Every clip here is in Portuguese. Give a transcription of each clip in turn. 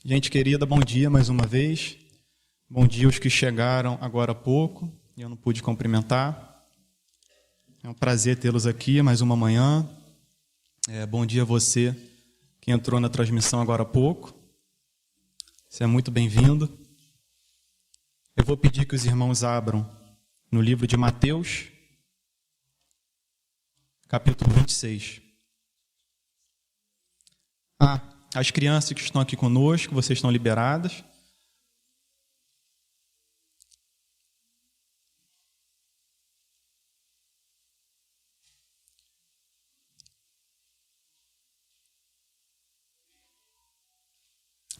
Gente querida, bom dia mais uma vez. Bom dia aos que chegaram agora há pouco e eu não pude cumprimentar. É um prazer tê-los aqui mais uma manhã. Bom dia a você que entrou na transmissão agora há pouco. Você é muito bem-vindo. Eu vou pedir que os irmãos abram no livro de Mateus, capítulo 26. As crianças que estão aqui conosco, vocês estão liberadas.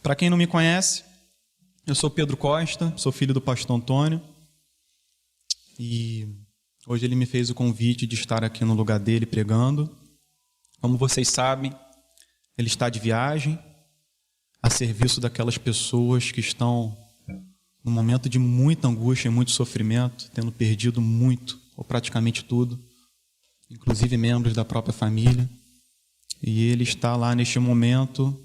Para quem não me conhece, eu sou Pedro Costa, sou filho do pastor Antônio. E hoje ele me fez o convite de estar aqui no lugar dele pregando. Como vocês sabem, ele está de viagem, a serviço daquelas pessoas que estão num momento de muita angústia e muito sofrimento, tendo perdido muito, ou praticamente tudo, inclusive membros da própria família. E ele está lá neste momento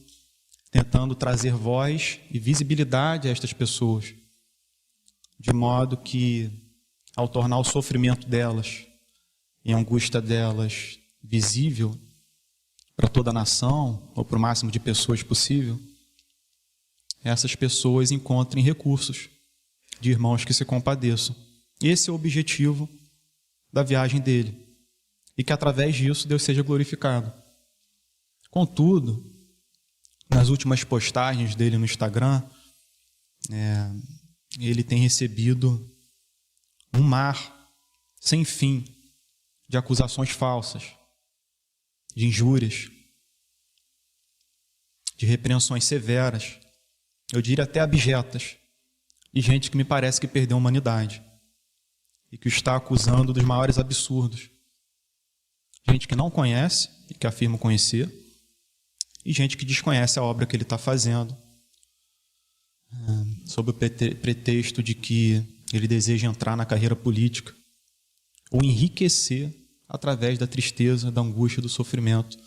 tentando trazer voz e visibilidade a estas pessoas, de modo que, ao tornar o sofrimento delas e a angústia delas visível para toda a nação, ou para o máximo de pessoas possível, essas pessoas encontrem recursos de irmãos que se compadeçam. Esse é o objetivo da viagem dele, e que através disso Deus seja glorificado. Contudo, nas últimas postagens dele no Instagram, ele tem recebido um mar sem fim de acusações falsas, de injúrias, de repreensões severas, eu diria até abjetas, de gente que me parece que perdeu a humanidade e que o está acusando dos maiores absurdos. Gente que não conhece e que afirma conhecer, e gente que desconhece a obra que ele está fazendo, sob o pretexto de que ele deseja entrar na carreira política ou enriquecer através da tristeza, da angústia, do sofrimento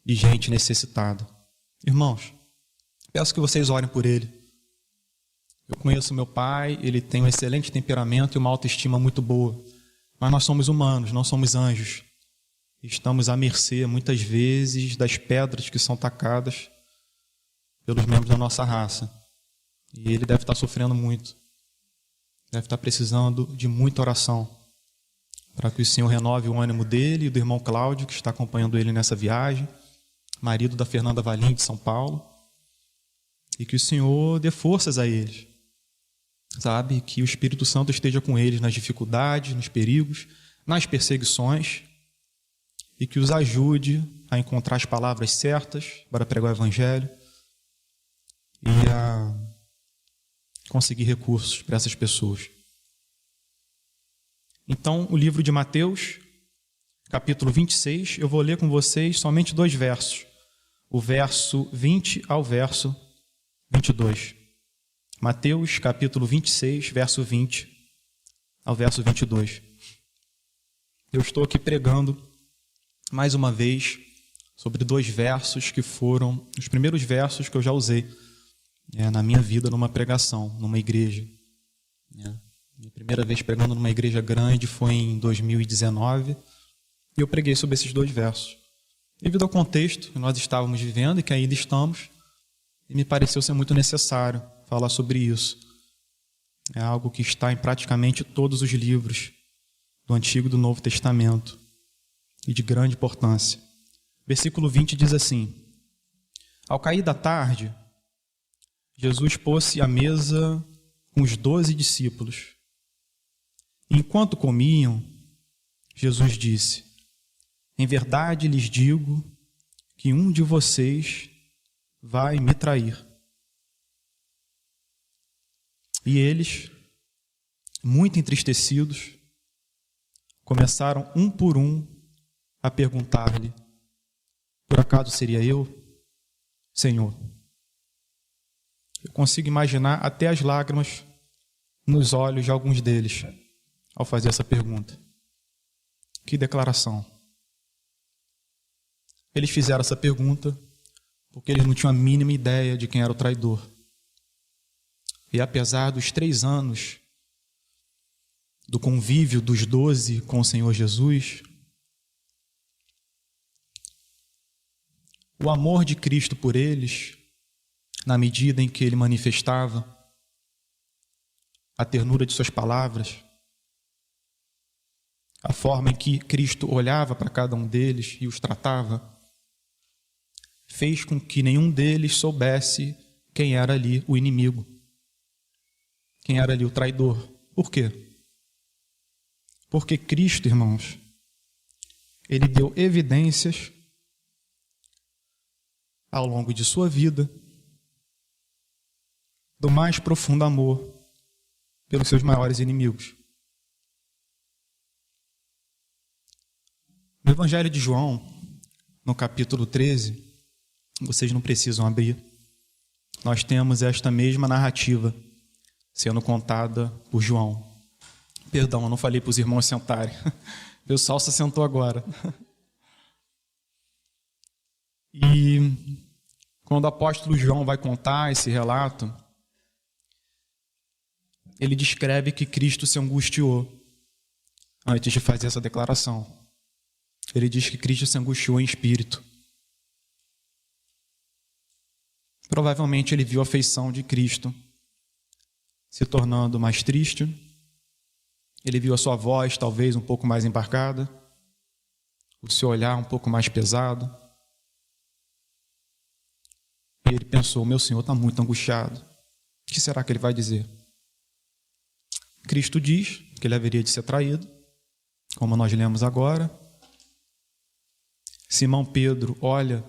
de gente necessitada. Irmãos, peço que vocês orem por ele. Eu conheço meu pai, ele tem um excelente temperamento e uma autoestima muito boa, mas nós somos humanos, não somos anjos. Estamos à mercê, muitas vezes, das pedras que são tacadas pelos membros da nossa raça. E ele deve estar sofrendo muito. Deve estar precisando de muita oração para que o Senhor renove o ânimo dele e do irmão Cláudio, que está acompanhando ele nessa viagem, marido da Fernanda Valim, de São Paulo, e que o Senhor dê forças a eles. Sabe? Que o Espírito Santo esteja com eles nas dificuldades, nos perigos, nas perseguições, e que os ajude a encontrar as palavras certas para pregar o Evangelho e a conseguir recursos para essas pessoas. Então, o livro de Mateus, capítulo 26, eu vou ler com vocês somente 2 versos, o verso 20 ao verso 22. Mateus, capítulo 26, verso 20 ao verso 22. Eu estou aqui pregando mais uma vez sobre 2 versos que foram os primeiros versos que eu já usei na minha vida numa pregação, numa igreja. Minha primeira vez pregando numa igreja grande foi em 2019 e eu preguei sobre esses 2 versos. Devido ao contexto que nós estávamos vivendo e que ainda estamos, e me pareceu ser muito necessário falar sobre isso. É algo que está em praticamente todos os livros do Antigo e do Novo Testamento, e de grande importância. Versículo 20 diz assim: Ao cair da tarde, Jesus pôs-se à mesa com os 12 discípulos. Enquanto comiam, Jesus disse: Em verdade lhes digo que um de vocês vai me trair. E eles, muito entristecidos, começaram um por um a perguntar-lhe: por acaso seria eu, Senhor? Eu consigo imaginar até as lágrimas nos olhos de alguns deles ao fazer essa pergunta. Que declaração! Eles fizeram essa pergunta porque eles não tinham a mínima ideia de quem era o traidor. E apesar dos 3 anos do convívio dos 12 com o Senhor Jesus, o amor de Cristo por eles, na medida em que ele manifestava a ternura de suas palavras, a forma em que Cristo olhava para cada um deles e os tratava, fez com que nenhum deles soubesse quem era ali o inimigo, quem era ali o traidor. Por quê? Porque Cristo, irmãos, ele deu evidências ao longo de sua vida do mais profundo amor pelos seus maiores inimigos. No Evangelho de João, no capítulo 13, vocês não precisam abrir, nós temos esta mesma narrativa sendo contada por João. Perdão, eu não falei para os irmãos sentarem. O pessoal se sentou agora. E quando o apóstolo João vai contar esse relato, ele descreve que Cristo se angustiou antes de fazer essa declaração. Ele diz que Cristo se angustiou em espírito. Provavelmente ele viu a feição de Cristo se tornando mais triste. Ele viu a sua voz talvez um pouco mais embargada, o seu olhar um pouco mais pesado. E ele pensou, meu Senhor está muito angustiado. O que será que ele vai dizer? Cristo diz que ele haveria de ser traído, como nós lemos agora. Simão Pedro olha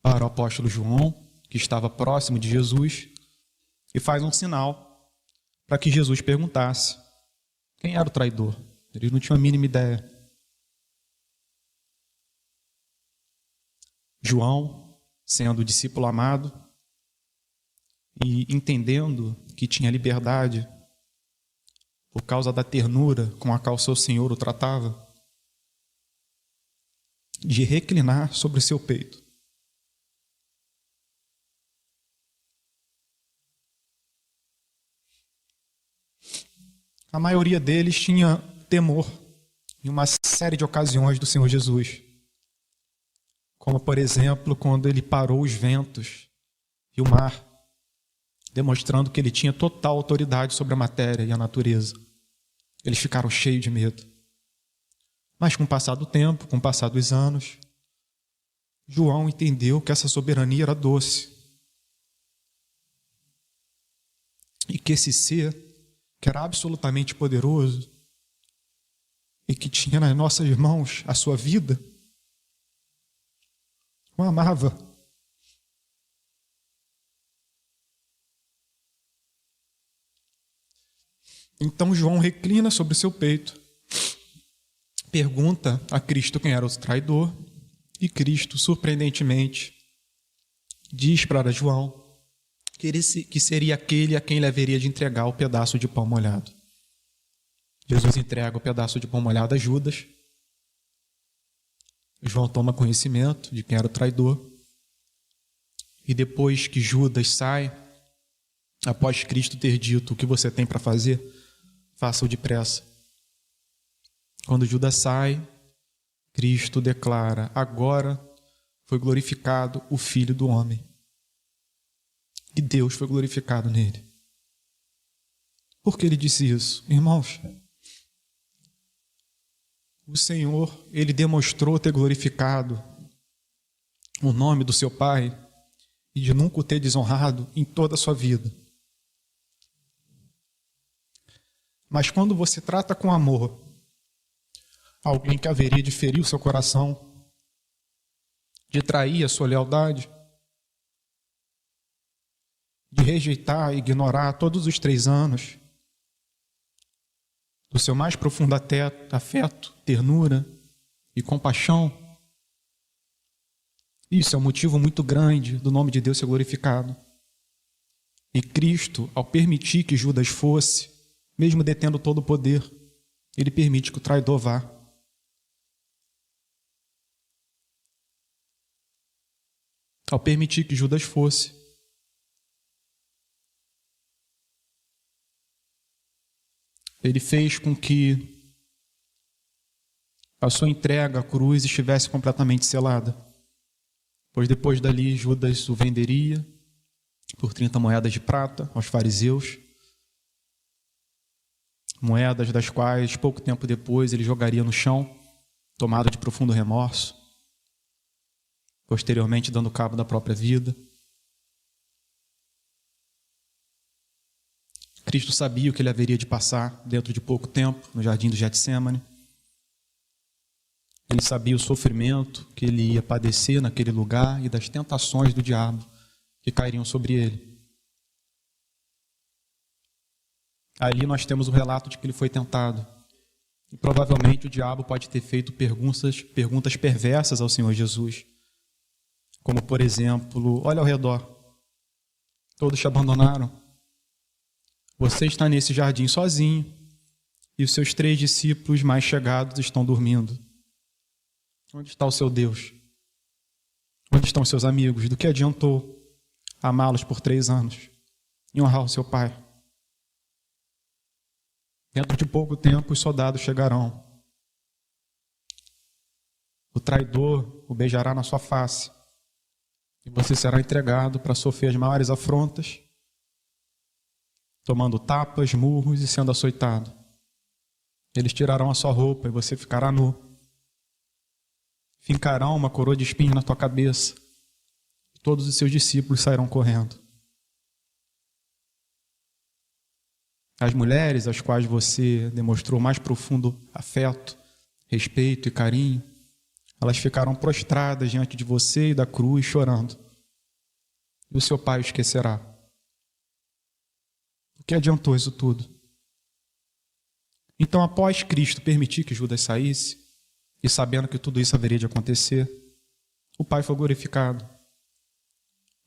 para o apóstolo João, que estava próximo de Jesus, e faz um sinal para que Jesus perguntasse quem era o traidor. Eles não tinham a mínima ideia. João, sendo o discípulo amado e entendendo que tinha liberdade por causa da ternura com a qual seu Senhor o tratava, de reclinar sobre seu peito. A maioria deles tinha temor em uma série de ocasiões do Senhor Jesus. Como, por exemplo, quando ele parou os ventos e o mar, demonstrando que ele tinha total autoridade sobre a matéria e a natureza. Eles ficaram cheios de medo. Mas com o passar do tempo, com o passar dos anos, João entendeu que essa soberania era doce. E que esse ser, que era absolutamente poderoso e que tinha nas nossas mãos a sua vida, o amava. Então João reclina sobre o seu peito, pergunta a Cristo quem era o traidor, e Cristo, surpreendentemente, diz para João que seria aquele a quem ele haveria de entregar o pedaço de pão molhado. Jesus entrega o pedaço de pão molhado a Judas. João toma conhecimento de quem era o traidor. E depois que Judas sai, após Cristo ter dito o que você tem para fazer, faça-o depressa. Quando Judas sai, Cristo declara, agora foi glorificado o Filho do Homem. E Deus foi glorificado nele. Por que ele disse isso? Irmãos, o Senhor, ele demonstrou ter glorificado o nome do seu Pai e de nunca o ter desonrado em toda a sua vida. Mas quando você trata com amor alguém que haveria de ferir o seu coração, de trair a sua lealdade, de rejeitar e ignorar todos os 3 anos do seu mais profundo afeto, ternura e compaixão, isso é um motivo muito grande do nome de Deus ser glorificado. E Cristo, ao permitir que Judas fosse, mesmo detendo todo o poder, ele permite que o traidor vá. ao permitir que Judas fosse. Ele fez com que a sua entrega à cruz estivesse completamente selada, pois depois dali Judas o venderia por 30 moedas de prata aos fariseus, moedas das quais pouco tempo depois ele jogaria no chão, tomado de profundo remorso, posteriormente dando cabo da própria vida. Cristo sabia o que ele haveria de passar dentro de pouco tempo no jardim do Getsêmani. Ele sabia o sofrimento que ele ia padecer naquele lugar e das tentações do diabo que cairiam sobre ele. Ali nós temos o relato de que ele foi tentado. E provavelmente o diabo pode ter feito perguntas perversas ao Senhor Jesus. Como, por exemplo, olha ao redor. Todos te abandonaram. Você está nesse jardim sozinho e os seus 3 discípulos mais chegados estão dormindo. Onde está o seu Deus? Onde estão seus amigos? Do que adiantou amá-los por 3 anos e honrar o seu pai? Dentro de pouco tempo, os soldados chegarão. O traidor o beijará na sua face e você será entregado para sofrer as maiores afrontas, tomando tapas, murros e sendo açoitado. Eles tirarão a sua roupa e você ficará nu. Fincarão uma coroa de espinhos na tua cabeça. E todos os seus discípulos sairão correndo. As mulheres às quais você demonstrou mais profundo afeto, respeito e carinho, elas ficarão prostradas diante de você e da cruz, chorando. E o seu pai o esquecerá. O que adiantou isso tudo? Então, após Cristo permitir que Judas saísse, e sabendo que tudo isso haveria de acontecer, o Pai foi glorificado,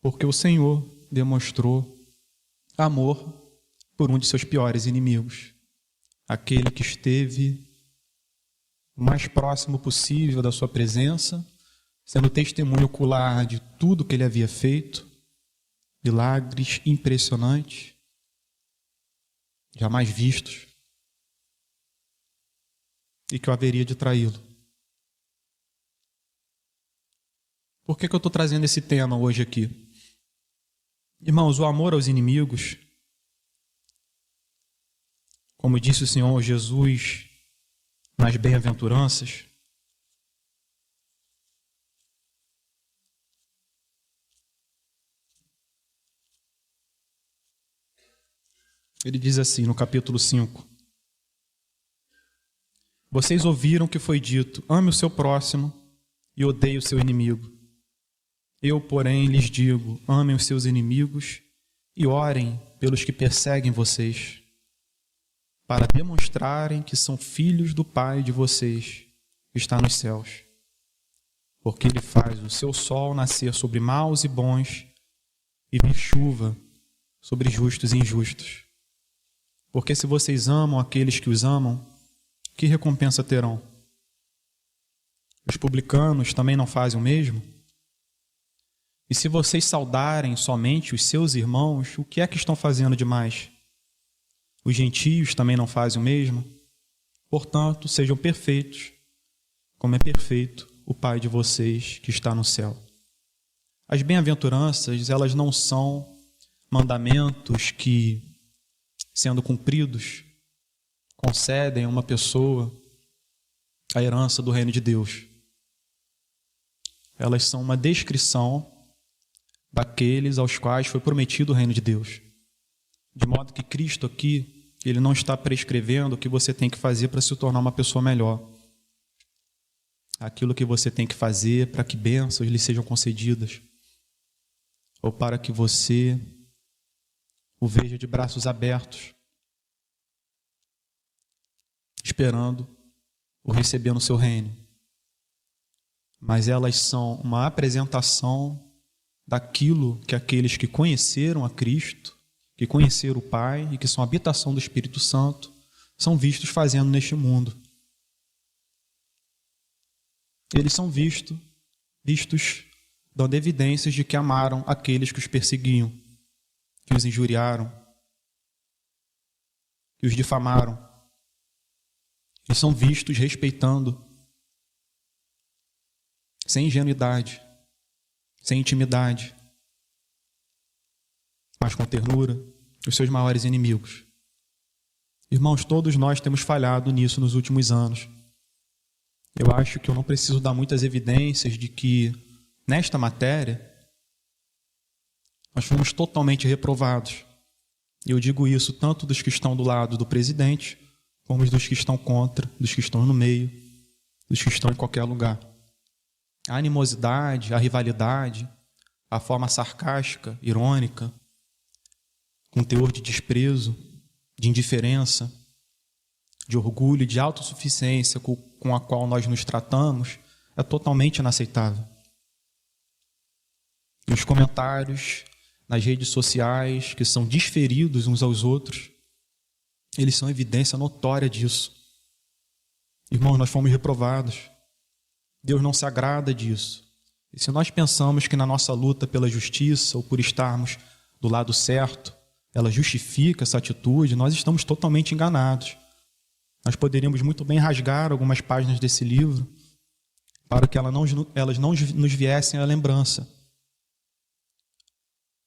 porque o Senhor demonstrou amor por um de seus piores inimigos, aquele que esteve o mais próximo possível da sua presença, sendo testemunho ocular de tudo que ele havia feito, milagres impressionantes, jamais vistos, e que eu haveria de traí-lo. Por que eu estou trazendo esse tema hoje aqui? Irmãos, o amor aos inimigos, como disse o Senhor Jesus nas bem-aventuranças, ele diz assim no capítulo 5: vocês ouviram que foi dito, ame o seu próximo e odeie o seu inimigo. Eu, porém, lhes digo, amem os seus inimigos e orem pelos que perseguem vocês, para demonstrarem que são filhos do Pai de vocês, que está nos céus. Porque Ele faz o seu sol nascer sobre maus e bons e vir chuva sobre justos e injustos. Porque se vocês amam aqueles que os amam, que recompensa terão? Os publicanos também não fazem o mesmo? E se vocês saudarem somente os seus irmãos, o que é que estão fazendo demais? Os gentios também não fazem o mesmo? Portanto, sejam perfeitos, como é perfeito o Pai de vocês que está no céu. As bem-aventuranças, elas não são mandamentos que, sendo cumpridos, concedem a uma pessoa a herança do reino de Deus. Elas são uma descrição daqueles aos quais foi prometido o reino de Deus. De modo que Cristo aqui, Ele não está prescrevendo o que você tem que fazer para se tornar uma pessoa melhor. Aquilo que você tem que fazer para que bênçãos lhe sejam concedidas. Ou para que você o veja de braços abertos, esperando o receber no seu reino. Mas elas são uma apresentação daquilo que aqueles que conheceram a Cristo, que conheceram o Pai e que são a habitação do Espírito Santo, são vistos fazendo neste mundo. Eles são vistos dando evidências de que amaram aqueles que os perseguiam, que os injuriaram, que os difamaram. Eles são vistos respeitando, sem ingenuidade, sem intimidade, mas com ternura, os seus maiores inimigos. Irmãos, todos nós temos falhado nisso nos últimos anos. Eu acho que eu não preciso dar muitas evidências de que, nesta matéria, nós fomos totalmente reprovados. E eu digo isso tanto dos que estão do lado do presidente, como dos que estão contra, dos que estão no meio, dos que estão em qualquer lugar. A animosidade, a rivalidade, a forma sarcástica, irônica, com teor de desprezo, de indiferença, de orgulho e de autossuficiência com a qual nós nos tratamos, é totalmente inaceitável. E os comentários nas redes sociais, que são desferidos uns aos outros, eles são evidência notória disso. Irmãos, nós fomos reprovados. Deus não se agrada disso. E se nós pensamos que na nossa luta pela justiça ou por estarmos do lado certo, ela justifica essa atitude, nós estamos totalmente enganados. Nós poderíamos muito bem rasgar algumas páginas desse livro para que elas não nos viessem à lembrança.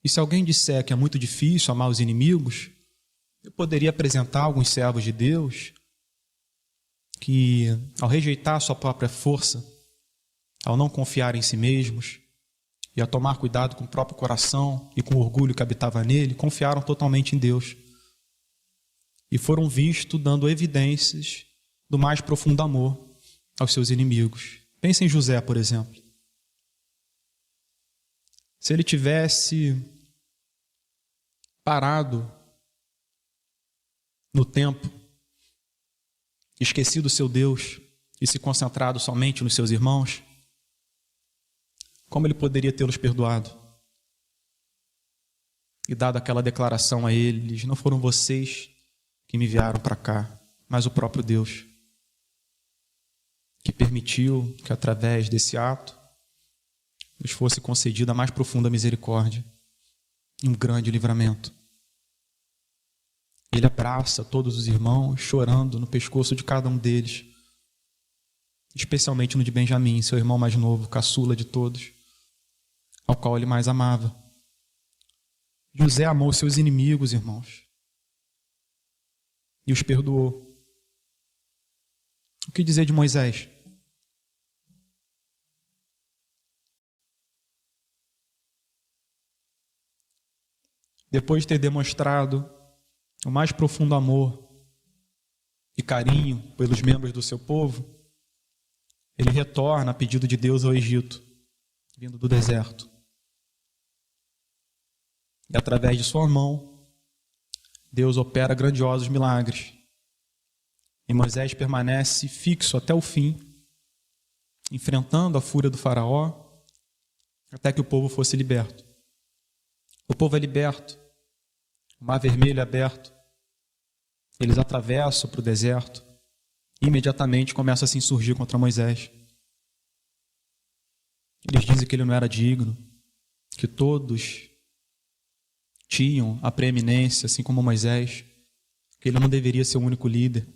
E se alguém disser que é muito difícil amar os inimigos, eu poderia apresentar alguns servos de Deus que, ao rejeitar a sua própria força, ao não confiar em si mesmos e a tomar cuidado com o próprio coração e com o orgulho que habitava nele, confiaram totalmente em Deus e foram vistos dando evidências do mais profundo amor aos seus inimigos. Pense em José, por exemplo. Se ele tivesse parado no tempo, esquecido o seu Deus e se concentrado somente nos seus irmãos, como ele poderia tê-los perdoado? E dado aquela declaração a eles: não foram vocês que me enviaram para cá, mas o próprio Deus, que permitiu que através desse ato nos fosse concedida a mais profunda misericórdia e um grande livramento. Ele abraça todos os irmãos, chorando no pescoço de cada um deles, especialmente no de Benjamim, seu irmão mais novo, caçula de todos, ao qual ele mais amava. José amou seus inimigos, irmãos, e os perdoou. O que dizer de Moisés? Depois de ter demonstrado o mais profundo amor e carinho pelos membros do seu povo, ele retorna a pedido de Deus ao Egito, vindo do deserto. E através de sua mão, Deus opera grandiosos milagres. E Moisés permanece fixo até o fim, enfrentando a fúria do faraó, até que o povo fosse liberto. O povo é liberto, o Mar Vermelho é aberto, eles atravessam para o deserto e imediatamente começam a se insurgir contra Moisés. Eles dizem que ele não era digno, que todos tinham a preeminência, assim como Moisés, que ele não deveria ser o único líder.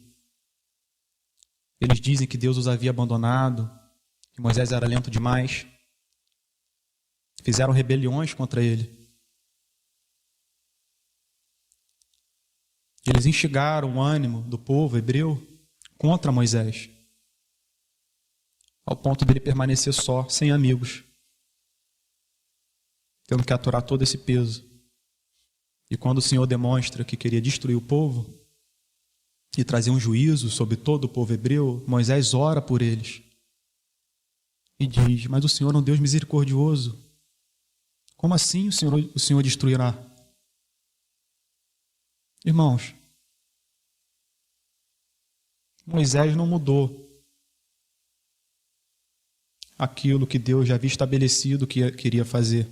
Eles dizem que Deus os havia abandonado, que Moisés era lento demais. Fizeram rebeliões contra ele. Eles instigaram o ânimo do povo hebreu contra Moisés, ao ponto dele permanecer só, sem amigos, tendo que aturar todo esse peso. E quando o Senhor demonstra que queria destruir o povo e trazer um juízo sobre todo o povo hebreu, Moisés ora por eles e diz: mas o Senhor é um Deus misericordioso. Como assim o Senhor destruirá? Irmãos, Moisés não mudou aquilo que Deus já havia estabelecido que queria fazer.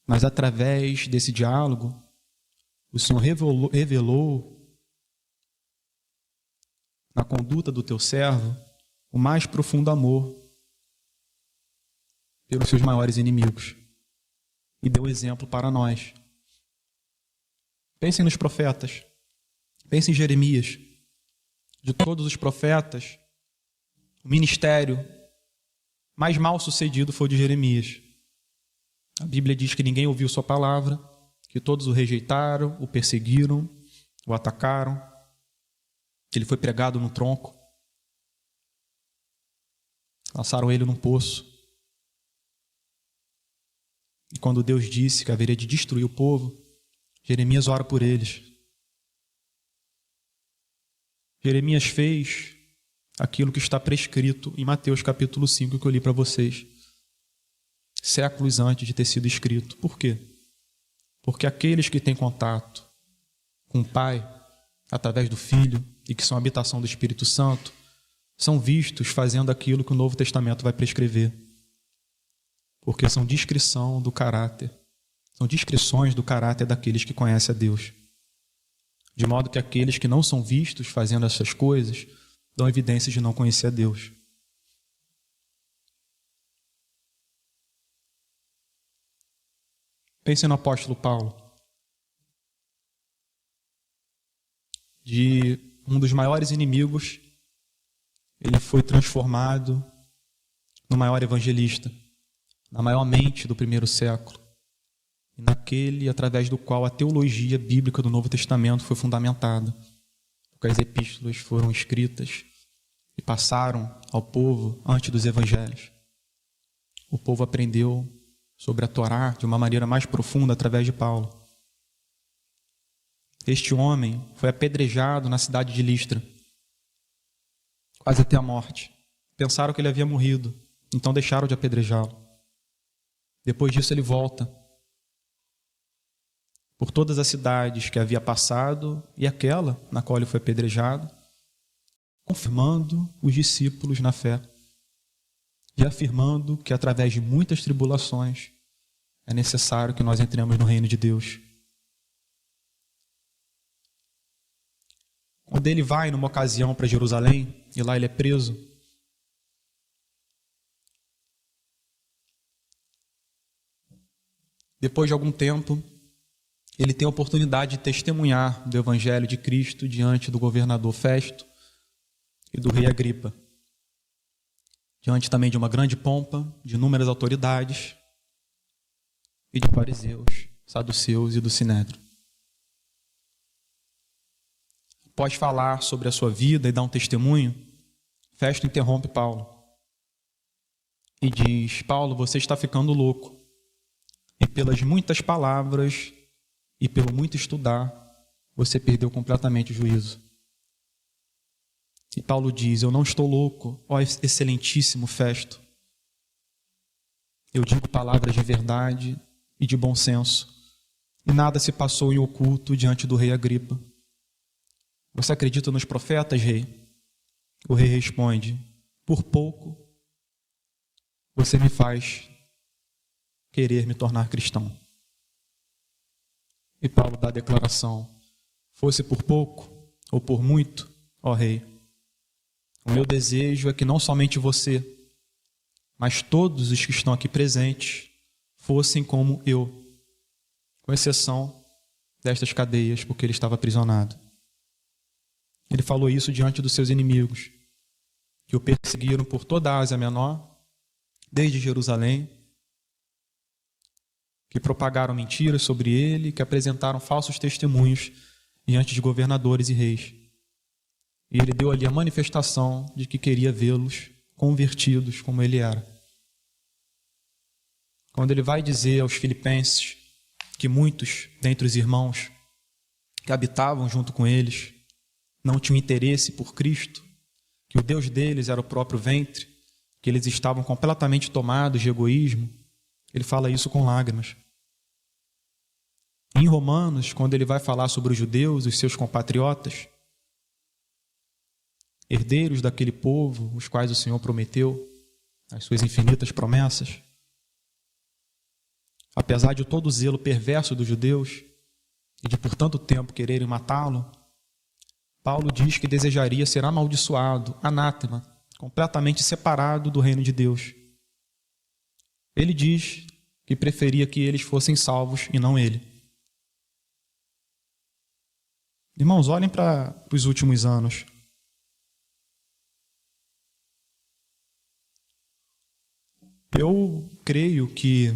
Mas através desse diálogo, o Senhor revelou na conduta do teu servo o mais profundo amor pelos seus maiores inimigos e deu exemplo para nós. Pensem nos profetas, pensem em Jeremias. De todos os profetas, o ministério mais mal sucedido foi o de Jeremias. A Bíblia diz que ninguém ouviu sua palavra, que todos o rejeitaram, o perseguiram, o atacaram. Ele foi pregado no tronco. Lançaram ele num poço. E quando Deus disse que haveria de destruir o povo, Jeremias ora por eles. Jeremias fez aquilo que está prescrito em Mateus capítulo 5, que eu li para vocês, séculos antes de ter sido escrito. Por quê? Porque aqueles que têm contato com o Pai, através do Filho, e que são a habitação do Espírito Santo, são vistos fazendo aquilo que o Novo Testamento vai prescrever. Porque são descrição do caráter, são descrições do caráter daqueles que conhecem a Deus. De modo que aqueles que não são vistos fazendo essas coisas dão evidências de não conhecer a Deus. Pense no apóstolo Paulo. De um dos maiores inimigos, ele foi transformado no maior evangelista, na maior mente do primeiro século, e naquele através do qual a teologia bíblica do Novo Testamento foi fundamentada, porque as epístolas foram escritas e passaram ao povo antes dos evangelhos. O povo aprendeu sobre a Torá de uma maneira mais profunda através de Paulo. Este homem foi apedrejado na cidade de Listra, quase até a morte. Pensaram que ele havia morrido, então deixaram de apedrejá-lo. Depois disso ele volta por todas as cidades que havia passado e aquela na qual ele foi apedrejado, confirmando os discípulos na fé e afirmando que através de muitas tribulações é necessário que nós entremos no reino de Deus. Quando ele vai numa ocasião para Jerusalém, e lá ele é preso, depois de algum tempo, ele tem a oportunidade de testemunhar do Evangelho de Cristo diante do governador Festo e do rei Agripa, diante também de uma grande pompa, de inúmeras autoridades e de fariseus, saduceus e do Sinédrio. Após falar sobre a sua vida e dar um testemunho, Festo interrompe Paulo e diz: Paulo, você está ficando louco. E pelas muitas palavras e pelo muito estudar, você perdeu completamente o juízo. E Paulo diz: eu não estou louco, ó excelentíssimo Festo. Eu digo palavras de verdade e de bom senso, e nada se passou em oculto diante do rei Agripa. Você acredita nos profetas, rei? O rei responde: por pouco você me faz querer me tornar cristão. E Paulo dá a declaração: fosse por pouco ou por muito, ó rei, o meu desejo é que não somente você, mas todos os que estão aqui presentes fossem como eu, com exceção destas cadeias, porque ele estava aprisionado. Ele falou isso diante dos seus inimigos, que o perseguiram por toda a Ásia Menor, desde Jerusalém, que propagaram mentiras sobre ele, que apresentaram falsos testemunhos diante de governadores e reis. E ele deu ali a manifestação de que queria vê-los convertidos como ele era. Quando ele vai dizer aos filipenses que muitos dentre os irmãos que habitavam junto com eles não tinham interesse por Cristo, que o Deus deles era o próprio ventre, que eles estavam completamente tomados de egoísmo, ele fala isso com lágrimas. Em Romanos, quando ele vai falar sobre os judeus, os seus compatriotas, herdeiros daquele povo, os quais o Senhor prometeu, as suas infinitas promessas, apesar de todo o zelo perverso dos judeus e de por tanto tempo quererem matá-lo, Paulo diz que desejaria ser amaldiçoado, anátema, completamente separado do reino de Deus. Ele diz que preferia que eles fossem salvos e não ele. Irmãos, olhem para os últimos anos. Eu creio que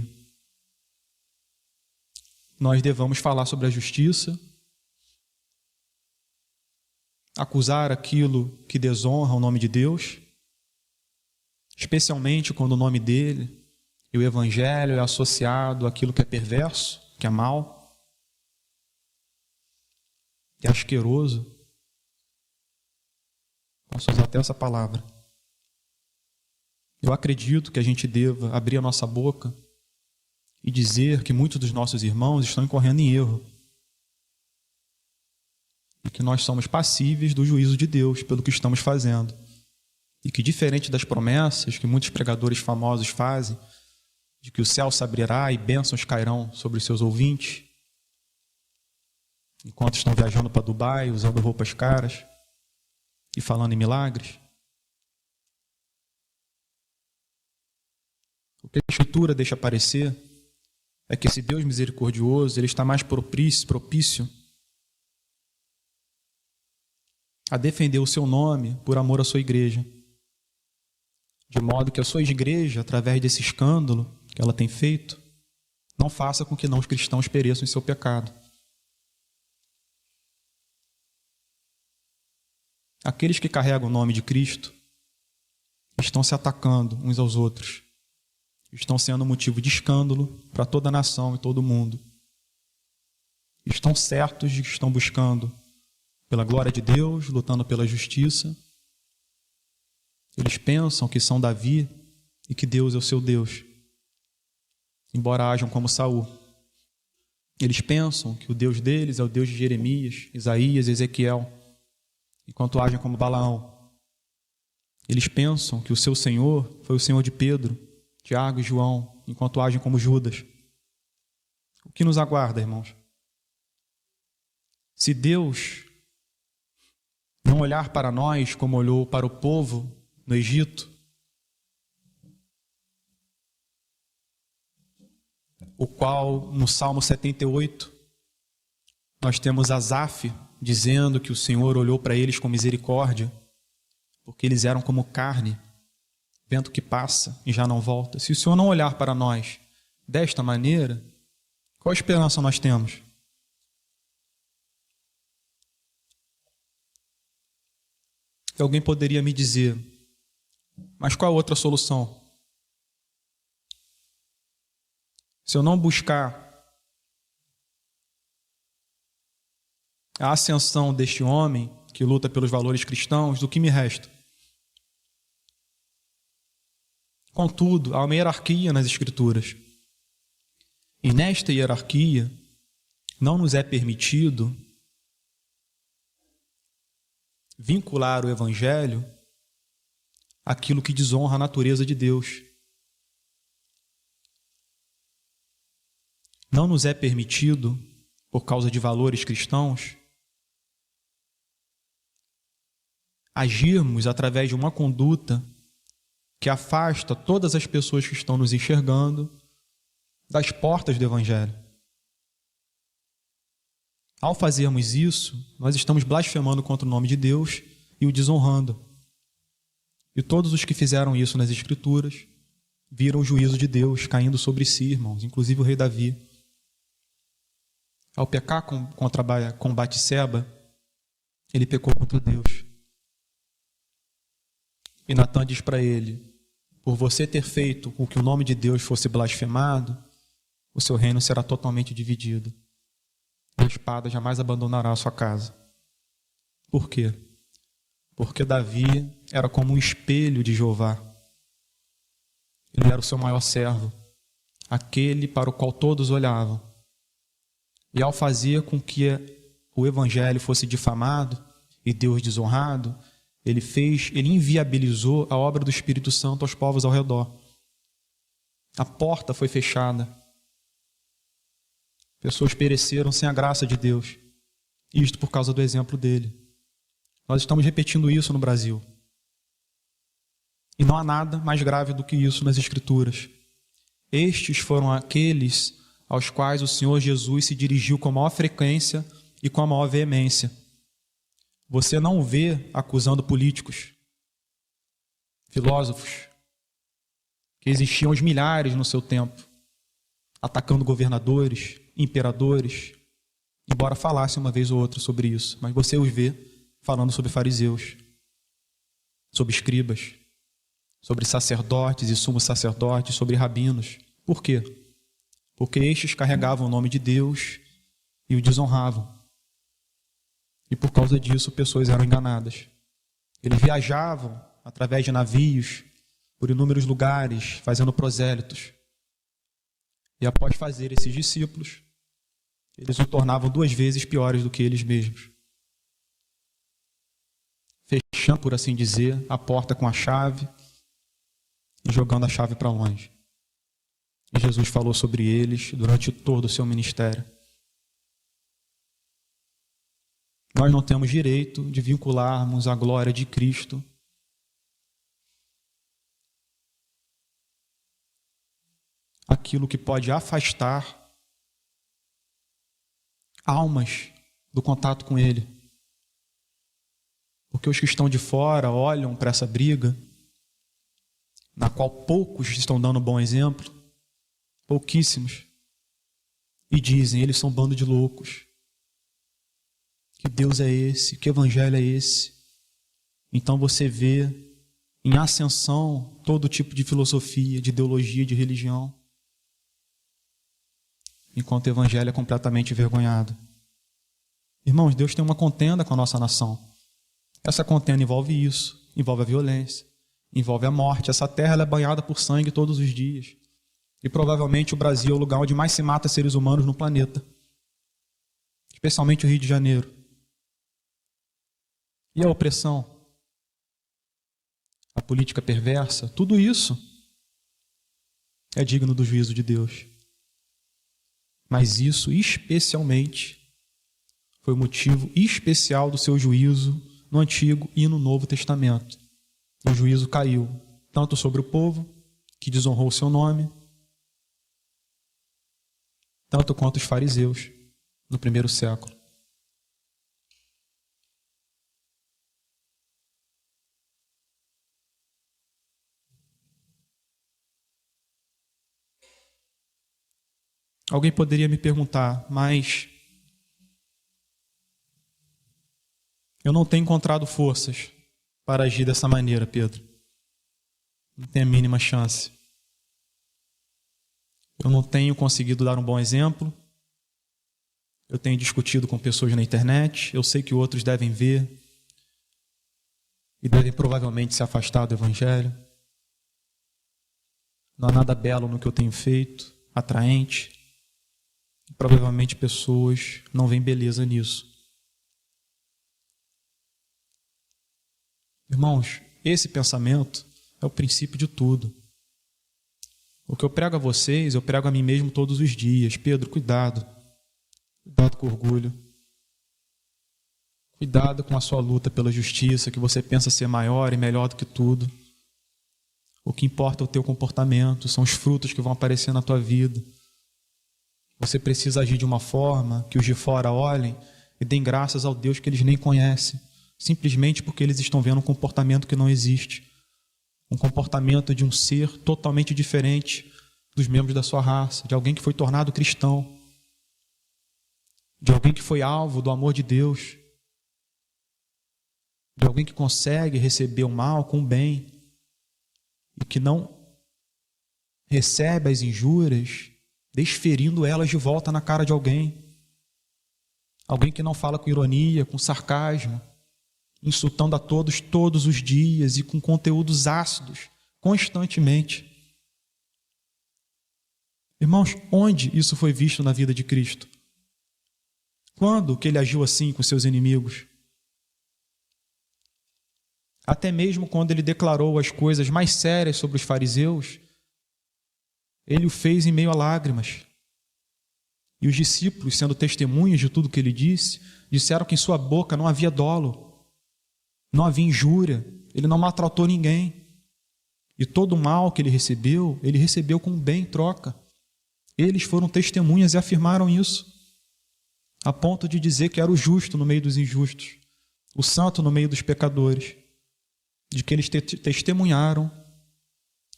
nós devamos falar sobre a justiça, acusar aquilo que desonra o nome de Deus, especialmente quando o nome dele e o Evangelho é associado àquilo que é perverso, que é mal, que é asqueroso. Posso usar até essa palavra. Eu acredito que a gente deva abrir a nossa boca e dizer que muitos dos nossos irmãos estão incorrendo em erro e que nós somos passíveis do juízo de Deus pelo que estamos fazendo. E que, diferente das promessas que muitos pregadores famosos fazem, de que o céu se abrirá e bênçãos cairão sobre os seus ouvintes, enquanto estão viajando para Dubai, usando roupas caras e falando em milagres, o que a Escritura deixa aparecer é que esse Deus misericordioso, ele está mais propício a defender o seu nome por amor à sua igreja. De modo que a sua igreja, através desse escândalo que ela tem feito, não faça com que não os cristãos pereçam em seu pecado. Aqueles que carregam o nome de Cristo estão se atacando uns aos outros. Estão sendo motivo de escândalo para toda a nação e todo o mundo. Estão certos de que estão buscando pela glória de Deus, lutando pela justiça. Eles pensam que são Davi e que Deus é o seu Deus, embora ajam como Saul. Eles pensam que o Deus deles é o Deus de Jeremias, Isaías, Ezequiel, enquanto agem como Balaão. Eles pensam que o seu Senhor foi o Senhor de Pedro, Tiago e João, enquanto agem como Judas. O que nos aguarda, irmãos? Se Deus não olhar para nós como olhou para o povo no Egito, o qual no Salmo 78 nós temos Asaf dizendo que o Senhor olhou para eles com misericórdia, porque eles eram como carne, vento que passa e já não volta. Se o Senhor não olhar para nós desta maneira, qual esperança nós temos? Alguém poderia me dizer, mas qual a outra solução? Se eu não buscar a ascensão deste homem que luta pelos valores cristãos, do que me resta? Contudo, há uma hierarquia nas Escrituras. E nesta hierarquia, não nos é permitido vincular o Evangelho àquilo que desonra a natureza de Deus. Não nos é permitido, por causa de valores cristãos, agirmos através de uma conduta que afasta todas as pessoas que estão nos enxergando das portas do Evangelho. Ao fazermos isso, nós estamos blasfemando contra o nome de Deus e o desonrando. E todos os que fizeram isso nas Escrituras viram o juízo de Deus caindo sobre si, irmãos, inclusive o rei Davi. Ao pecar com Batseba, ele pecou contra Deus. E Natã diz para ele, por você ter feito com que o nome de Deus fosse blasfemado, o seu reino será totalmente dividido. A espada jamais abandonará a sua casa. Por quê? Porque Davi era como um espelho de Jeová. Ele era o seu maior servo, aquele para o qual todos olhavam. E ao fazer com que o Evangelho fosse difamado e Deus desonrado, ele inviabilizou a obra do Espírito Santo aos povos ao redor. A porta foi fechada. Pessoas pereceram sem a graça de Deus. Isto por causa do exemplo dele. Nós estamos repetindo isso no Brasil. E não há nada mais grave do que isso nas Escrituras. Estes foram aqueles aos quais o Senhor Jesus se dirigiu com a maior frequência e com a maior veemência. Você não o vê acusando políticos, filósofos, que existiam aos milhares no seu tempo, atacando governadores, imperadores, embora falasse uma vez ou outra sobre isso, mas você os vê falando sobre fariseus, sobre escribas, sobre sacerdotes e sumos sacerdotes, sobre rabinos. Por quê? Porque estes carregavam o nome de Deus e o desonravam. E por causa disso, pessoas eram enganadas. Eles viajavam através de navios por inúmeros lugares, fazendo prosélitos. E após fazer esses discípulos, eles o tornavam 2 vezes piores do que eles mesmos. Fechando, por assim dizer, a porta com a chave e jogando a chave para longe. E Jesus falou sobre eles durante todo o seu ministério. Nós não temos direito de vincularmos a glória de Cristo aquilo que pode afastar almas do contato com Ele. Porque os que estão de fora olham para essa briga, na qual poucos estão dando bom exemplo, pouquíssimos, e dizem, eles são um bando de loucos. Que Deus é esse? Que evangelho é esse? Então você vê em ascensão todo tipo de filosofia, de ideologia, de religião, enquanto o evangelho é completamente envergonhado. Irmãos, Deus tem uma contenda com a nossa nação. Essa contenda envolve isso, envolve a violência, envolve a morte. Essa terra ela é banhada por sangue todos os dias. E provavelmente o Brasil é o lugar onde mais se mata seres humanos no planeta. Especialmente o Rio de Janeiro. E a opressão? A política perversa? Tudo isso é digno do juízo de Deus. Mas isso especialmente foi o motivo especial do seu juízo no Antigo e no Novo Testamento. O juízo caiu tanto sobre o povo que desonrou o seu nome, tanto quanto os fariseus no primeiro século. Alguém poderia me perguntar, mas eu não tenho encontrado forças para agir dessa maneira, Pedro. Não tenho a mínima chance. Eu não tenho conseguido dar um bom exemplo. Eu tenho discutido com pessoas na internet. Eu sei que outros devem ver e devem provavelmente se afastar do evangelho. Não há nada belo no que eu tenho feito, atraente. Provavelmente pessoas não veem beleza nisso. Irmãos, esse pensamento é o princípio de tudo. O que eu prego a vocês, eu prego a mim mesmo todos os dias. Pedro, cuidado. Cuidado com o orgulho. Cuidado com a sua luta pela justiça, que você pensa ser maior e melhor do que tudo. O que importa é o teu comportamento, são os frutos que vão aparecer na tua vida. Você precisa agir de uma forma que os de fora olhem e deem graças ao Deus que eles nem conhecem, simplesmente porque eles estão vendo um comportamento que não existe. Um comportamento de um ser totalmente diferente dos membros da sua raça, de alguém que foi tornado cristão, de alguém que foi alvo do amor de Deus, de alguém que consegue receber o mal com o bem e que não recebe as injúrias desferindo elas de volta na cara de alguém. Alguém que não fala com ironia, com sarcasmo, insultando a todos todos os dias e com conteúdos ácidos, constantemente. Irmãos, onde isso foi visto na vida de Cristo? Quando que ele agiu assim com seus inimigos? Até mesmo quando ele declarou as coisas mais sérias sobre os fariseus, ele o fez em meio a lágrimas. E os discípulos, sendo testemunhas de tudo que ele disse, disseram que em sua boca não havia dolo, não havia injúria, ele não maltratou ninguém. E todo o mal que ele recebeu com bem em troca. Eles foram testemunhas e afirmaram isso, a ponto de dizer que era o justo no meio dos injustos, o santo no meio dos pecadores, de que eles testemunharam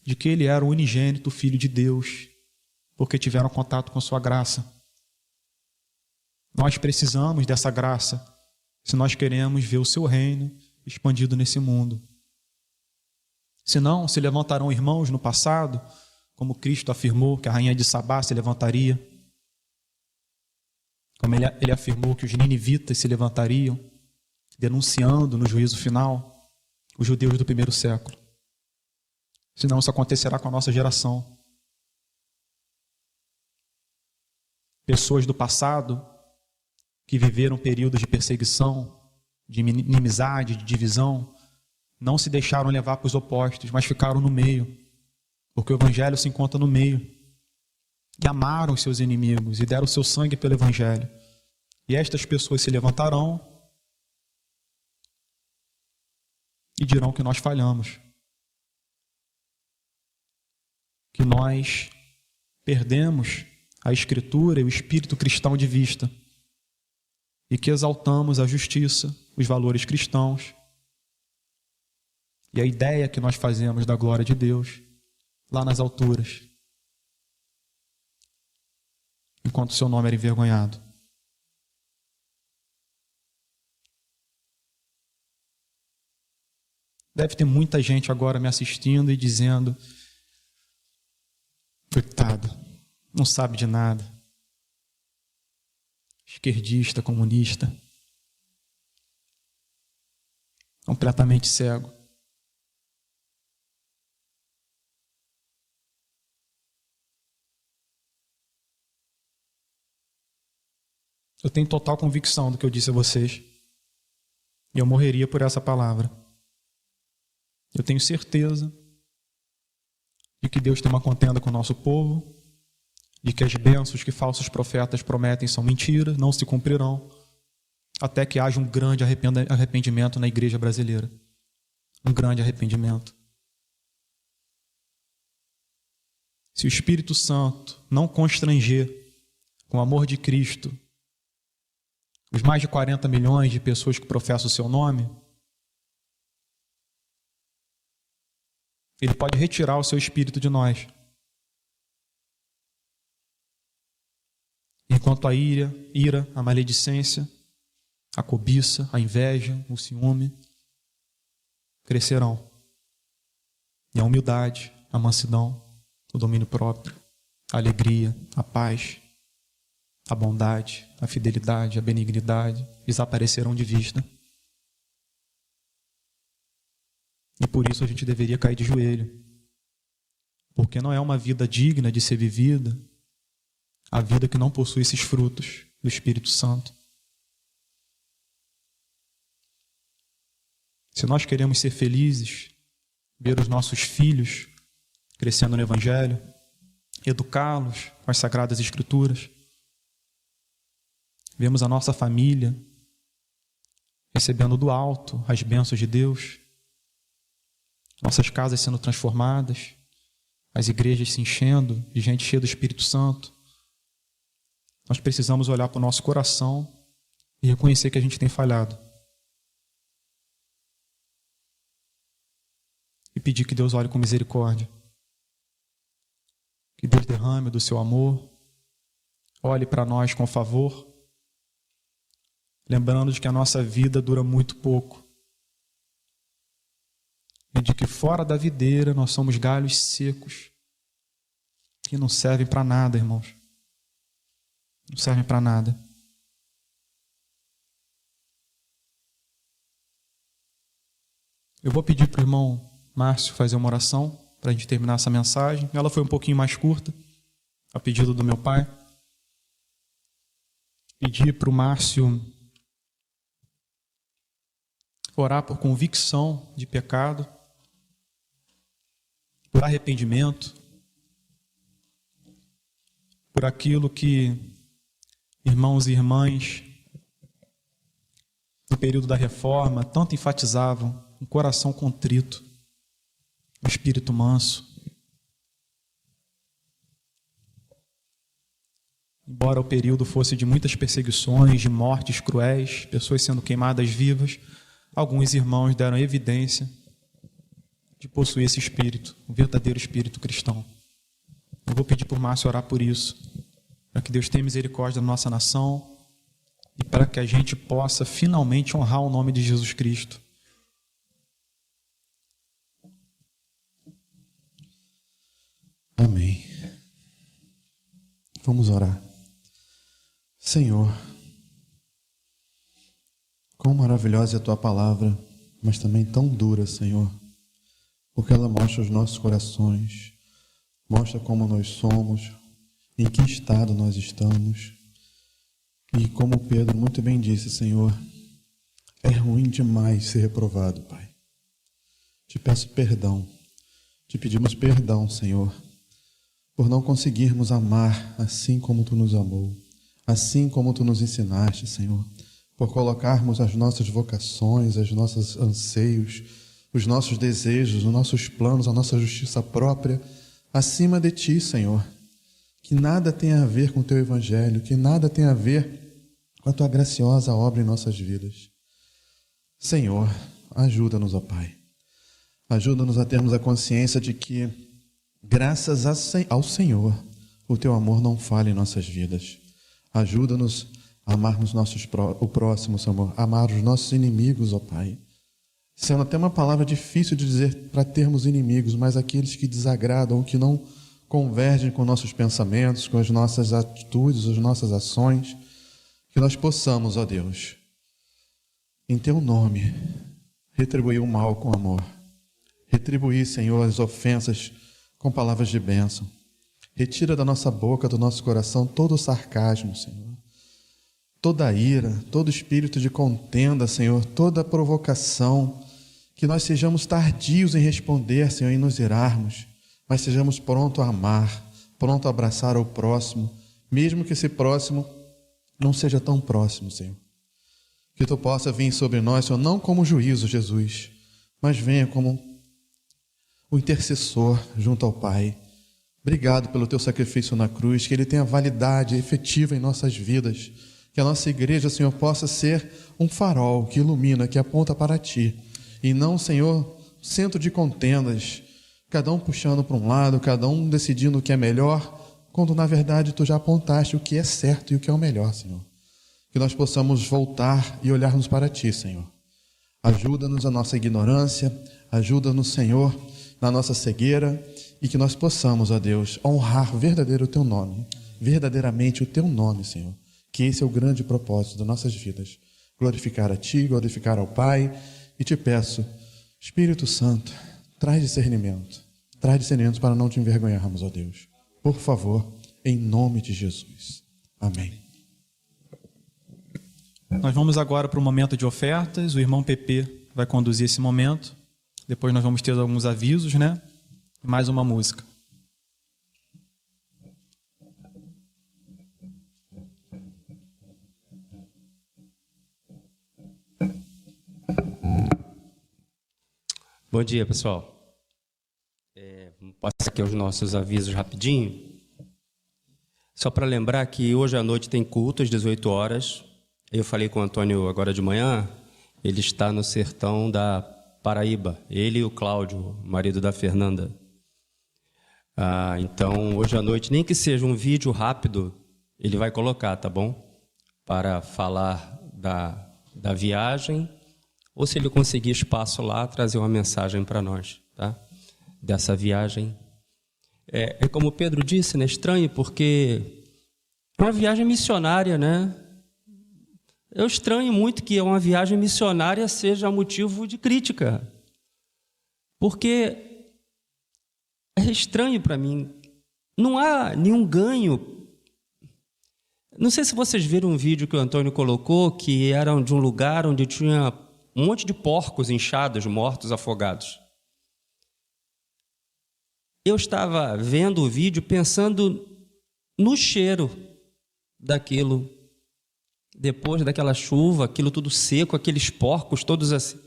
de que ele era o unigênito Filho de Deus, porque tiveram contato com sua graça. Nós precisamos dessa graça se nós queremos ver o seu reino expandido nesse mundo. Senão, se levantarão irmãos no passado, como Cristo afirmou que a rainha de Sabá se levantaria, como ele afirmou que os ninivitas se levantariam, denunciando no juízo final os judeus do primeiro século. Senão isso acontecerá com a nossa geração. Pessoas do passado que viveram períodos de perseguição, de inimizade, de divisão, não se deixaram levar para os opostos, mas ficaram no meio, porque o Evangelho se encontra no meio. E amaram os seus inimigos e deram o seu sangue pelo Evangelho. E estas pessoas se levantarão e dirão que nós falhamos, que nós perdemos a Escritura e o espírito cristão de vista e que exaltamos a justiça, os valores cristãos e a ideia que nós fazemos da glória de Deus lá nas alturas, enquanto o seu nome era envergonhado. Deve ter muita gente agora me assistindo e dizendo: coitado, não sabe de nada. Esquerdista, comunista. Completamente cego. Eu tenho total convicção do que eu disse a vocês. E eu morreria por essa palavra. Eu tenho certeza de que Deus tem uma contenda com o nosso povo, de que as bênçãos que falsos profetas prometem são mentiras, não se cumprirão, até que haja um grande arrependimento na igreja brasileira. Um grande arrependimento. Se o Espírito Santo não constranger com o amor de Cristo os mais de 40 milhões de pessoas que professam o seu nome, Ele pode retirar o seu espírito de nós. Enquanto a ira, a maledicência, a cobiça, a inveja, o ciúme crescerão. E a humildade, a mansidão, o domínio próprio, a alegria, a paz, a bondade, a fidelidade, a benignidade desaparecerão de vista. E por isso a gente deveria cair de joelho. Porque não é uma vida digna de ser vivida a vida que não possui esses frutos do Espírito Santo. Se nós queremos ser felizes, ver os nossos filhos crescendo no Evangelho, educá-los com as Sagradas Escrituras, vemos a nossa família recebendo do alto as bênçãos de Deus, nossas casas sendo transformadas, as igrejas se enchendo de gente cheia do Espírito Santo. Nós precisamos olhar para o nosso coração e reconhecer que a gente tem falhado. E pedir que Deus olhe com misericórdia. Que Deus derrame do seu amor, olhe para nós com favor, lembrando de que a nossa vida dura muito pouco. E de que fora da videira nós somos galhos secos, que não servem para nada, irmãos. Não servem para nada. Eu vou pedir para o irmão Márcio fazer uma oração para a gente terminar essa mensagem. Ela foi um pouquinho mais curta, a pedido do meu pai. Pedir para o Márcio orar por convicção de pecado, por arrependimento, por aquilo que irmãos e irmãs no período da Reforma tanto enfatizavam, um coração contrito, um espírito manso. Embora o período fosse de muitas perseguições, de mortes cruéis, pessoas sendo queimadas vivas, alguns irmãos deram evidência de possuir esse espírito, o verdadeiro espírito cristão. Eu vou pedir por Márcio orar por isso, para que Deus tenha misericórdia da nossa nação e para que a gente possa finalmente honrar o nome de Jesus Cristo. Amém. Vamos orar. Senhor, quão maravilhosa é a Tua palavra, mas também tão dura, Senhor, porque ela mostra os nossos corações, mostra como nós somos, em que estado nós estamos. E como Pedro muito bem disse, Senhor, é ruim demais ser reprovado, Pai. Te peço perdão, te pedimos perdão, Senhor, por não conseguirmos amar assim como Tu nos amou, assim como Tu nos ensinaste, Senhor, por colocarmos as nossas vocações, os nossos anseios, os nossos desejos, os nossos planos, a nossa justiça própria acima de Ti, Senhor. Que nada tenha a ver com o Teu Evangelho, que nada tenha a ver com a Tua graciosa obra em nossas vidas. Senhor, ajuda-nos, ó Pai. Ajuda-nos a termos a consciência de que, graças ao Senhor, o Teu amor não falha em nossas vidas. Ajuda-nos a amarmos o próximo, Senhor, amar os nossos inimigos, ó Pai. Sendo até uma palavra difícil de dizer para termos inimigos, mas aqueles que desagradam, que não convergem com nossos pensamentos, com as nossas atitudes, as nossas ações, que nós possamos, ó Deus, em Teu nome, retribuir o mal com amor. Retribuir, Senhor, as ofensas com palavras de bênção. Retira da nossa boca, do nosso coração, todo o sarcasmo, Senhor. Toda a ira, todo espírito de contenda, Senhor, toda a provocação. Que nós sejamos tardios em responder, Senhor, em nos irarmos, mas sejamos prontos a amar, prontos a abraçar o próximo, mesmo que esse próximo não seja tão próximo, Senhor. Que Tu possa vir sobre nós, Senhor, não como juízo, Jesus, mas venha como o intercessor junto ao Pai. Obrigado pelo Teu sacrifício na cruz, que ele tenha validade efetiva em nossas vidas, que a nossa igreja, Senhor, possa ser um farol que ilumina, que aponta para Ti, e não, Senhor, centro de contendas, cada um puxando para um lado, cada um decidindo o que é melhor, quando na verdade Tu já apontaste o que é certo e o que é o melhor, Senhor. Que nós possamos voltar e olharmos para Ti, Senhor. Ajuda-nos na nossa ignorância, ajuda-nos, Senhor, na nossa cegueira, e que nós possamos, ó Deus, honrar verdadeiro o Teu nome, verdadeiramente o Teu nome, Senhor. Que esse é o grande propósito das nossas vidas. Glorificar a Ti, glorificar ao Pai, e Te peço, Espírito Santo, traz discernimento para não Te envergonharmos, ó Deus. Por favor, em nome de Jesus. Amém. Nós vamos agora para o momento de ofertas. O irmão PP vai conduzir esse momento. Depois nós vamos ter alguns avisos, né? E mais uma música. Bom dia, pessoal. Vamos passar aqui os nossos avisos rapidinho. Só para lembrar que hoje à noite tem culto às 18 horas. Eu falei com o Antônio agora de manhã, ele está no sertão da Paraíba. Ele e o Cláudio, marido da Fernanda. Então, hoje à noite, nem que seja um vídeo rápido, ele vai colocar, tá bom? Para falar da viagem, ou se ele conseguir espaço lá, trazer uma mensagem para nós, tá? Dessa viagem. É como o Pedro disse, né? Estranho, porque é uma viagem missionária, né? Eu estranho muito que uma viagem missionária seja motivo de crítica, porque é estranho para mim. Não há nenhum ganho. Não sei se vocês viram um vídeo que o Antônio colocou, que era de um lugar onde tinha um monte de porcos inchados, mortos, afogados. Eu estava vendo o vídeo pensando no cheiro daquilo, depois daquela chuva, aquilo tudo seco, aqueles porcos todos assim.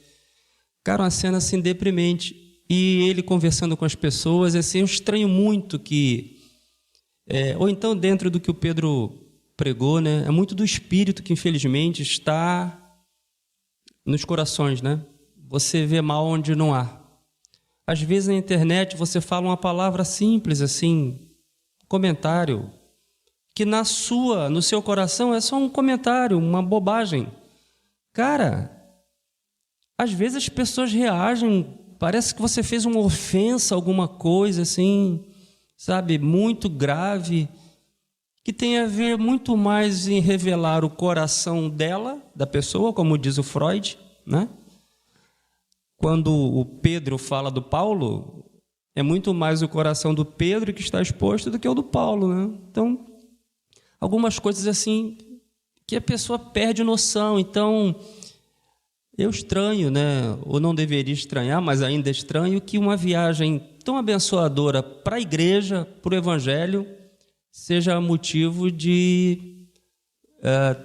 Cara, uma cena assim deprimente. e ele conversando com as pessoas, assim, eu estranho muito que... ou então dentro do que o Pedro pregou, né? É muito do Espírito que, infelizmente, está nos corações, né? Você vê mal onde não há. Às vezes na internet você fala uma palavra simples, assim, comentário, que no seu coração é só um comentário, uma bobagem. Cara, às vezes as pessoas reagem, parece que você fez uma ofensa, alguma coisa assim, sabe, muito grave, que tem a ver muito mais em revelar o coração dela, da pessoa, como diz o Freud, né? Quando o Pedro fala do Paulo, é muito mais o coração do Pedro que está exposto do que o do Paulo, né? Então, algumas coisas assim que a pessoa perde noção. Então, eu estranho, né? Ou não deveria estranhar, mas ainda estranho que uma viagem tão abençoadora para a igreja, para o evangelho, seja motivo de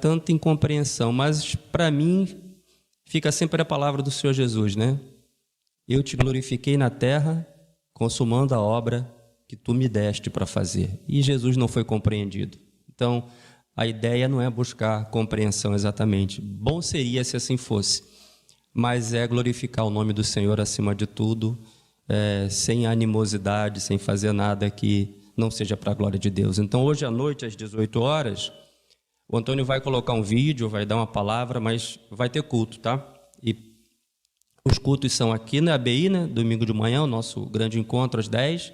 tanta incompreensão. Mas, para mim, fica sempre a palavra do Senhor Jesus, né? Eu te glorifiquei na terra, consumando a obra que tu me deste para fazer. E Jesus não foi compreendido. Então, a ideia não é buscar compreensão exatamente. Bom seria se assim fosse, mas é glorificar o nome do Senhor acima de tudo, sem animosidade, sem fazer nada que não seja para a glória de Deus. Então, hoje à noite, às 18 horas, o Antônio vai colocar um vídeo, vai dar uma palavra, mas vai ter culto, tá? E os cultos são aqui na ABI, né? Domingo de manhã, o nosso grande encontro às 10.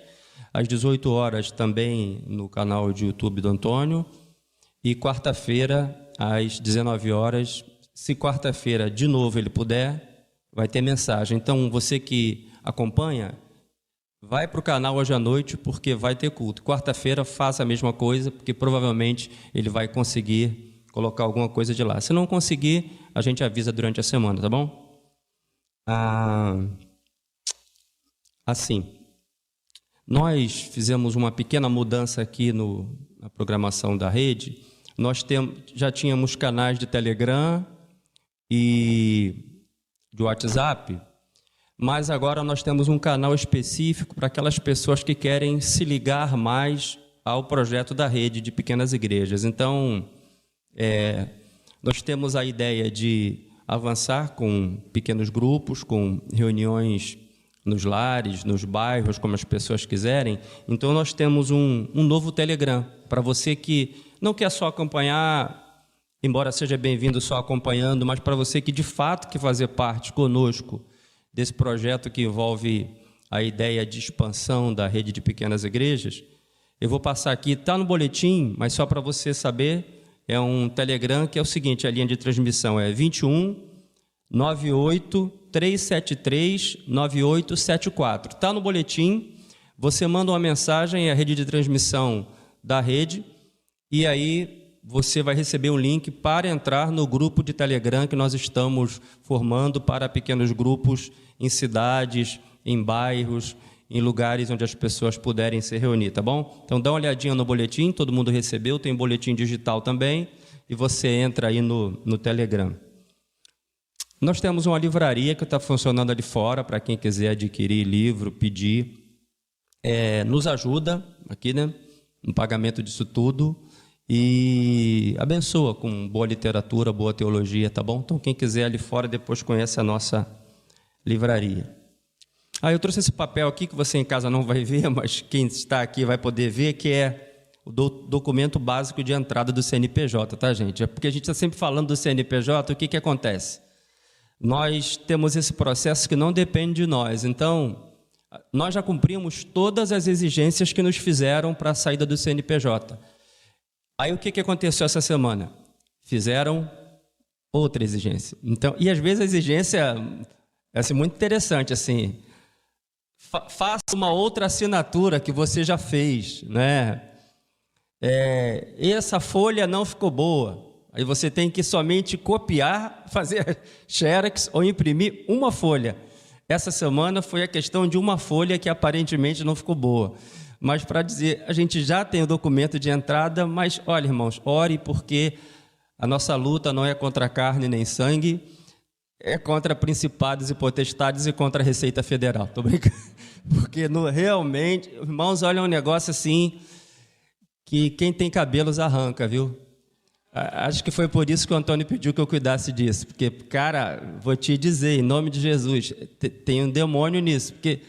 Às 18 horas também no canal de YouTube do Antônio. E quarta-feira, às 19 horas, se quarta-feira de novo ele puder, vai ter mensagem. Então, você que acompanha, vai para o canal hoje à noite, porque vai ter culto. Quarta-feira, faça a mesma coisa, porque provavelmente ele vai conseguir colocar alguma coisa de lá. Se não conseguir, a gente avisa durante a semana, tá bom? Assim, nós fizemos uma pequena mudança aqui na programação da rede. Nós já tínhamos canais de Telegram e de WhatsApp, mas agora nós temos um canal específico para aquelas pessoas que querem se ligar mais ao projeto da rede de pequenas igrejas. Então, nós temos a ideia de avançar com pequenos grupos, com reuniões nos lares, nos bairros, como as pessoas quiserem. Então, nós temos um novo Telegram para você que não quer só acompanhar, embora seja bem-vindo só acompanhando, mas para você que de fato quer fazer parte conosco desse projeto que envolve a ideia de expansão da rede de pequenas igrejas. Eu vou passar aqui, está no boletim, mas só para você saber, é um Telegram que é o seguinte, a linha de transmissão é 21 98 373 9874. Está no boletim, você manda uma mensagem, é a rede de transmissão da rede, e aí você vai receber um link para entrar no grupo de Telegram que nós estamos formando para pequenos grupos em cidades, em bairros, em lugares onde as pessoas puderem se reunir, tá bom? Então, dá uma olhadinha no boletim, todo mundo recebeu, tem boletim digital também, e você entra aí no Telegram. Nós temos uma livraria que está funcionando ali fora, para quem quiser adquirir livro, pedir. Nos ajuda aqui, né, no pagamento disso tudo, e abençoa com boa literatura, boa teologia, tá bom? Então, quem quiser ali fora, depois conhece a nossa livraria. Eu trouxe esse papel aqui que você em casa não vai ver, mas quem está aqui vai poder ver, que é o documento básico de entrada do CNPJ, tá, gente? É porque a gente está sempre falando do CNPJ, o que acontece? Nós temos esse processo que não depende de nós, então, nós já cumprimos todas as exigências que nos fizeram para a saída do CNPJ. Aí o que aconteceu essa semana? Fizeram outra exigência. Então, e às vezes a exigência é assim, muito interessante, assim, faça uma outra assinatura que você já fez, né? Essa folha não ficou boa. Aí você tem que somente copiar, fazer xerox ou imprimir uma folha. Essa semana foi a questão de uma folha que aparentemente não ficou boa. Mas para dizer, a gente já tem o documento de entrada, mas olha, irmãos, ore porque a nossa luta não é contra carne nem sangue, É contra principados e potestades e contra a Receita Federal. Tô brincando. Porque realmente, irmãos, olha um negócio assim que quem tem cabelos arranca, viu? Acho que foi por isso que o Antônio pediu que eu cuidasse disso. Porque, cara, vou te dizer, em nome de Jesus, tem um demônio nisso. Porque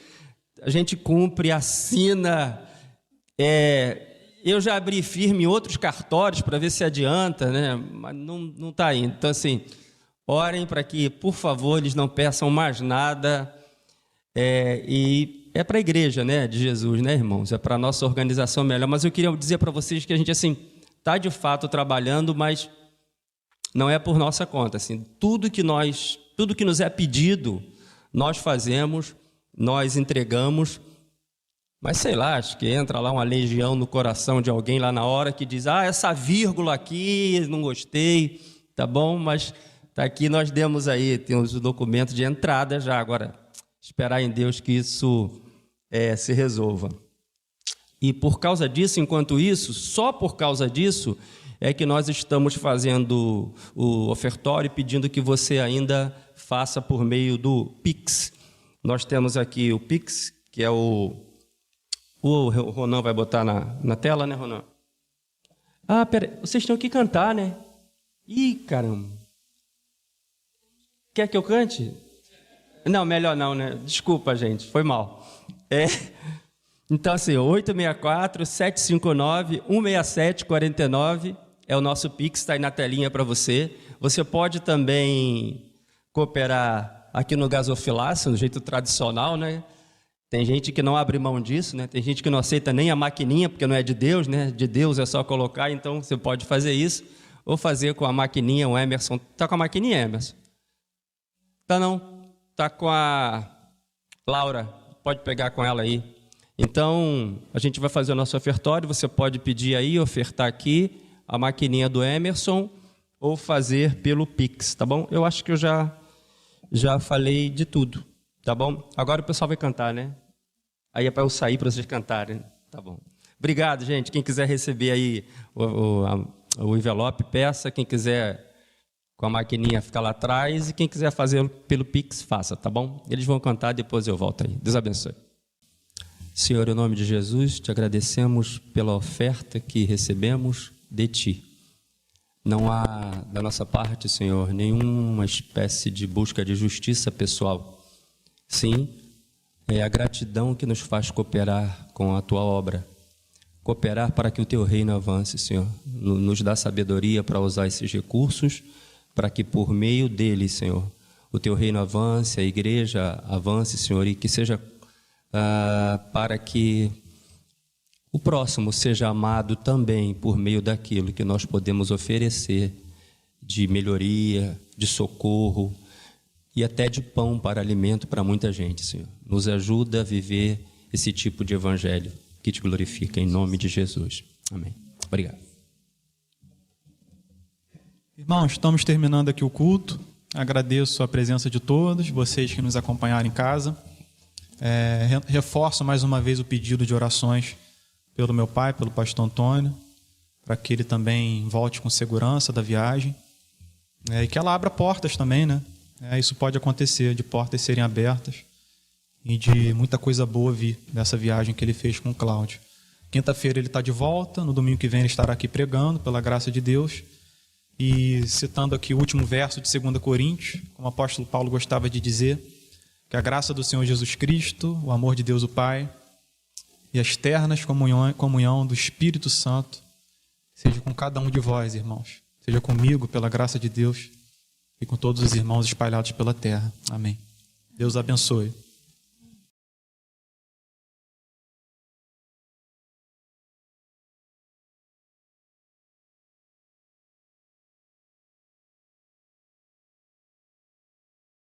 a gente cumpre, assina. Eu já abri firme outros cartórios para ver se adianta, né? Mas não está indo. Então, assim, orem para que, por favor, eles não peçam mais nada. E é para a igreja, né, de Jesus, né, irmãos? É para a nossa organização melhor. Mas eu queria dizer para vocês que a gente, assim, está de fato trabalhando, mas não é por nossa conta. Assim, tudo que nos é pedido, nós fazemos, nós entregamos. Mas sei lá, acho que entra lá uma legião no coração de alguém lá na hora que diz: essa vírgula aqui, não gostei, tá bom, mas tá aqui, nós demos aí, temos o documento de entrada já, agora esperar em Deus que isso se resolva. E por causa disso, enquanto isso, só por causa disso, é que nós estamos fazendo o ofertório, pedindo que você ainda faça por meio do Pix. Nós temos aqui o Pix, que é o Ronan vai botar na tela, né, Ronan? Peraí, vocês têm que cantar, né? Ih, caramba. Quer que eu cante? Não, melhor não, né? Desculpa, gente, foi mal. Então, assim, 864-759-167-49 é o nosso Pix, está aí na telinha para você. Você pode também cooperar aqui no gasofilácio, no jeito tradicional, né? Tem gente que não abre mão disso, né? Tem gente que não aceita nem a maquininha, porque não é de Deus, né? De Deus é só colocar, então você pode fazer isso. Ou fazer com a maquininha, o Emerson. Tá com a maquininha, Emerson? Tá não. Tá com a Laura. Pode pegar com ela aí. Então, a gente vai fazer o nosso ofertório. Você pode pedir aí, ofertar aqui a maquininha do Emerson ou fazer pelo Pix, tá bom? Eu acho que eu já falei de tudo. Tá bom? Agora o pessoal vai cantar, né? Aí é para eu sair para vocês cantarem. Tá bom. Obrigado, gente. Quem quiser receber aí o envelope, peça. Quem quiser com a maquininha, fica lá atrás. E quem quiser fazer pelo Pix, faça, tá bom? Eles vão cantar, depois eu volto aí. Deus abençoe. Senhor, em nome de Jesus, te agradecemos pela oferta que recebemos de Ti. Não há, da nossa parte, Senhor, nenhuma espécie de busca de justiça pessoal. Sim, é a gratidão que nos faz cooperar com a Tua obra. Cooperar para que o Teu reino avance, Senhor. Nos dá sabedoria para usar esses recursos, para que por meio deles, Senhor, o Teu reino avance, a igreja avance, Senhor, e que seja para que o próximo seja amado também por meio daquilo que nós podemos oferecer de melhoria, de socorro, e até de pão para alimento para muita gente, Senhor. Nos ajuda a viver esse tipo de evangelho que te glorifica, em nome de Jesus. Amém. Obrigado. Irmãos, estamos terminando aqui o culto. Agradeço a presença de todos, vocês que nos acompanharam em casa. Reforço mais uma vez o pedido de orações pelo meu pai, pelo pastor Antônio, para que ele também volte com segurança da viagem. E que ela abra portas também, né? Isso pode acontecer, de portas serem abertas e de muita coisa boa vir dessa viagem que ele fez com o Cláudio. Quinta-feira ele está de volta, no domingo que vem ele estará aqui pregando, pela graça de Deus. E citando aqui o último verso de 2 Coríntios, como o apóstolo Paulo gostava de dizer, que a graça do Senhor Jesus Cristo, o amor de Deus o Pai e as ternas comunhão do Espírito Santo seja com cada um de vós, irmãos. Seja comigo, pela graça de Deus, e com todos os irmãos espalhados pela terra. Amém. Deus abençoe.